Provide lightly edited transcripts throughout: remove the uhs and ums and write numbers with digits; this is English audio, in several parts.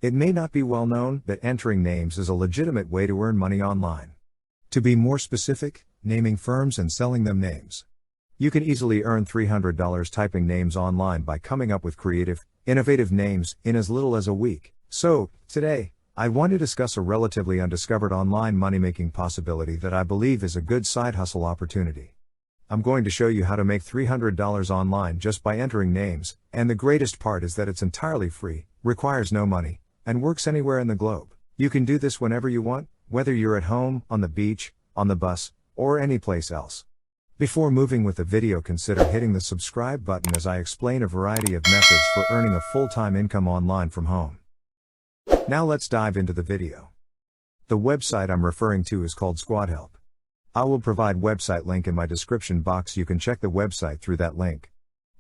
It may not be well known that entering names is a legitimate way to earn money online. To be more specific, naming firms and selling them names. You can easily earn $300 typing names online by coming up with creative, innovative names in as little as a week. So, today, I want to discuss a relatively undiscovered online money-making possibility that I believe is a good side hustle opportunity. I'm going to show you how to make $300 online just by entering names, and the greatest part is that it's entirely free, requires no money, and works anywhere in the globe. You can do this whenever you want, whether you're at home, on the beach, on the bus, or any place else. Before moving with the video, consider hitting the subscribe button as I explain a variety of methods for earning a full-time income online from home. Now let's dive into the video. The website I'm referring to is called SquadHelp. I will provide website link in my description box. You can check the website through that link.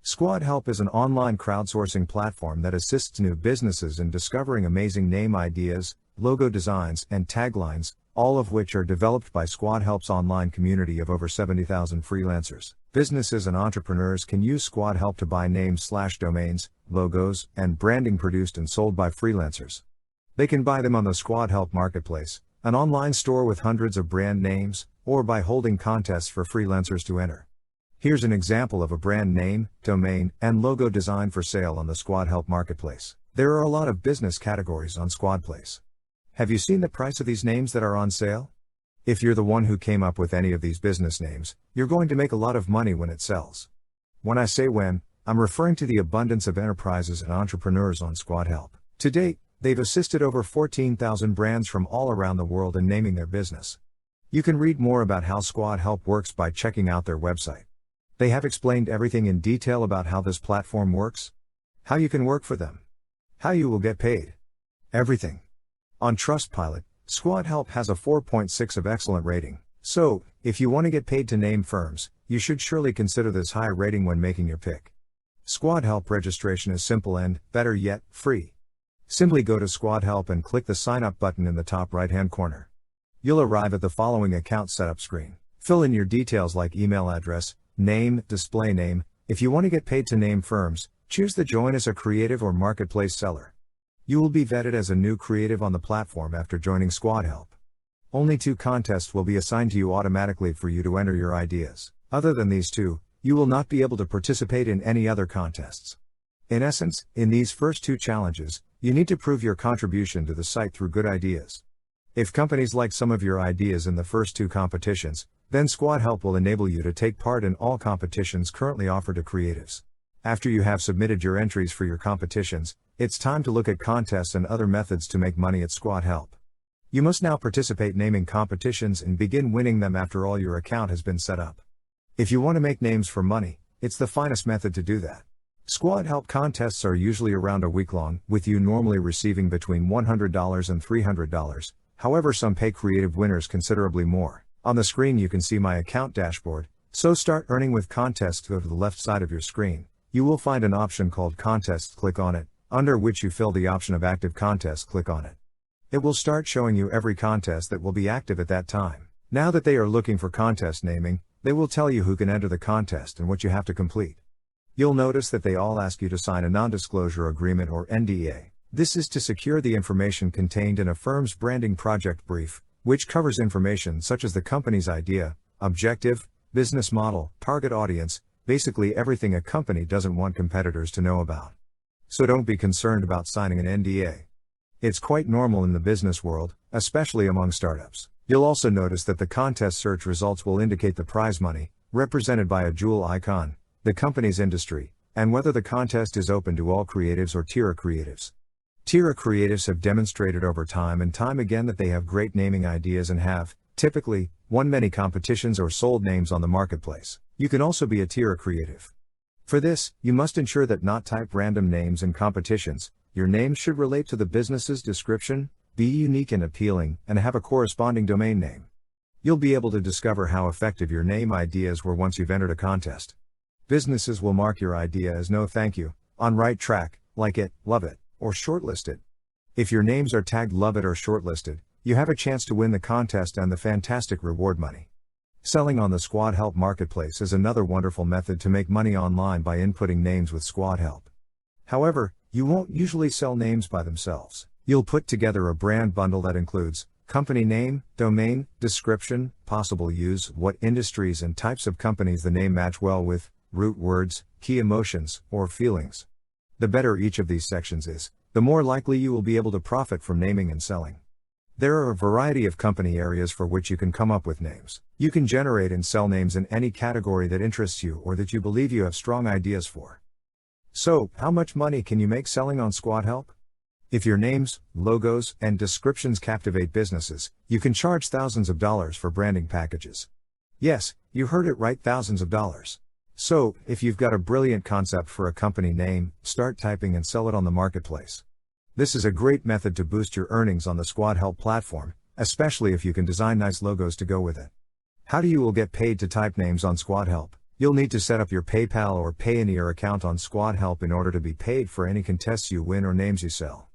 SquadHelp is an online crowdsourcing platform that assists new businesses in discovering amazing name ideas, logo designs, and taglines, all of which are developed by SquadHelp's online community of over 70,000 freelancers. Businesses and entrepreneurs can use SquadHelp to buy names/domains, logos, and branding produced and sold by freelancers. They can buy them on the SquadHelp Marketplace, an online store with hundreds of brand names, or by holding contests for freelancers to enter. Here's an example of a brand name, domain, and logo design for sale on the SquadHelp Marketplace. There are a lot of business categories on SquadPlace. Have you seen the price of these names that are on sale? If you're the one who came up with any of these business names, you're going to make a lot of money when it sells. When I say when, I'm referring to the abundance of enterprises and entrepreneurs on SquadHelp. To date, they've assisted over 14,000 brands from all around the world in naming their business. You can read more about how SquadHelp works by checking out their website. They have explained everything in detail about how this platform works, how you can work for them, how you will get paid. Everything. On Trustpilot, SquadHelp has a 4.6 of excellent rating. So, if you want to get paid to name firms, you should surely consider this high rating when making your pick. SquadHelp registration is simple and, better yet, free. Simply go to SquadHelp and click the sign up button in the top right-hand corner. You'll arrive at the following account setup screen. Fill in your details like email address, name, display name. If you want to get paid to name firms, choose the join as a creative or marketplace seller. You will be vetted as a new creative on the platform after joining SquadHelp. Only 2 contests will be assigned to you automatically for you to enter your ideas. Other than these 2, you will not be able to participate in any other contests. In essence, in these first 2 challenges, you need to prove your contribution to the site through good ideas. If companies like some of your ideas in the first 2 competitions, then SquadHelp will enable you to take part in all competitions currently offered to creatives. After you have submitted your entries for your competitions, it's time to look at contests and other methods to make money at SquadHelp. You must now participate naming competitions and begin winning them after all your account has been set up. If you want to make names for money, it's the finest method to do that. SquadHelp contests are usually around a week long, with you normally receiving between $100 and $300. However, some pay creative winners considerably more. On the screen you can see my account dashboard, so start earning with contests. Go to the left side of your screen. You will find an option called Contests. Click on it, under which you fill the option of Active Contest. Click on it. It will start showing you every contest that will be active at that time. Now that they are looking for contest naming, they will tell you who can enter the contest and what you have to complete. You'll notice that they all ask you to sign a non-disclosure agreement or NDA. This is to secure the information contained in a firm's branding project brief, which covers information such as the company's idea, objective, business model, target audience, basically everything a company doesn't want competitors to know about. So don't be concerned about signing an NDA. It's quite normal in the business world, especially among startups. You'll also notice that the contest search results will indicate the prize money, represented by a jewel icon, the company's industry, and whether the contest is open to all creatives or Tira creatives. Tira creatives have demonstrated over time and time again that they have great naming ideas and have, typically, won many competitions or sold names on the marketplace. You can also be a Tira creative. For this, you must ensure that not type random names in competitions. Your name should relate to the business's description, be unique and appealing, and have a corresponding domain name. You'll be able to discover how effective your name ideas were once you've entered a contest. Businesses will mark your idea as no thank you, on right track, like it, love it, or shortlisted. If your names are tagged love it or shortlisted, you have a chance to win the contest and the fantastic reward money. Selling on the SquadHelp Marketplace is another wonderful method to make money online by inputting names with SquadHelp. However, you won't usually sell names by themselves. You'll put together a brand bundle that includes company name, domain, description, possible use, what industries and types of companies the name match well with, root words, key emotions, or feelings. The better each of these sections is, the more likely you will be able to profit from naming and selling. There are a variety of company areas for which you can come up with names. You can generate and sell names in any category that interests you or that you believe you have strong ideas for. So, how much money can you make selling on Squad Help? If your names, logos, and descriptions captivate businesses, you can charge thousands of dollars for branding packages. Yes, you heard it right, thousands of dollars. So, if you've got a brilliant concept for a company name, start typing and sell it on the marketplace. This is a great method to boost your earnings on the Squad Help platform, especially if you can design nice logos to go with it. How do you will get paid to type names on Squad Help? You'll need to set up your PayPal or Payoneer account on Squad Help in order to be paid for any contests you win or names you sell.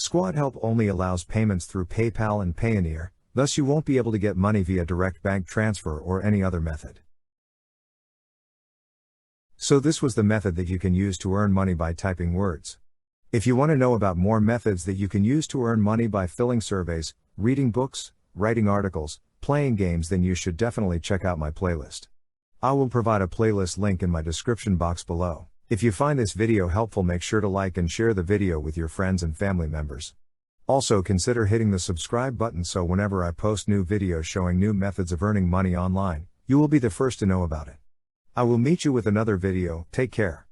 Squad Help only allows payments through PayPal and Payoneer, thus you won't be able to get money via direct bank transfer or any other method. So this was the method that you can use to earn money by typing words. If you want to know about more methods that you can use to earn money by filling surveys, reading books, writing articles, playing games, then you should definitely check out my playlist. I will provide a playlist link in my description box below. If you find this video helpful, make sure to like and share the video with your friends and family members. Also consider hitting the subscribe button so whenever I post new videos showing new methods of earning money online, you will be the first to know about it. I will meet you with another video. Take care.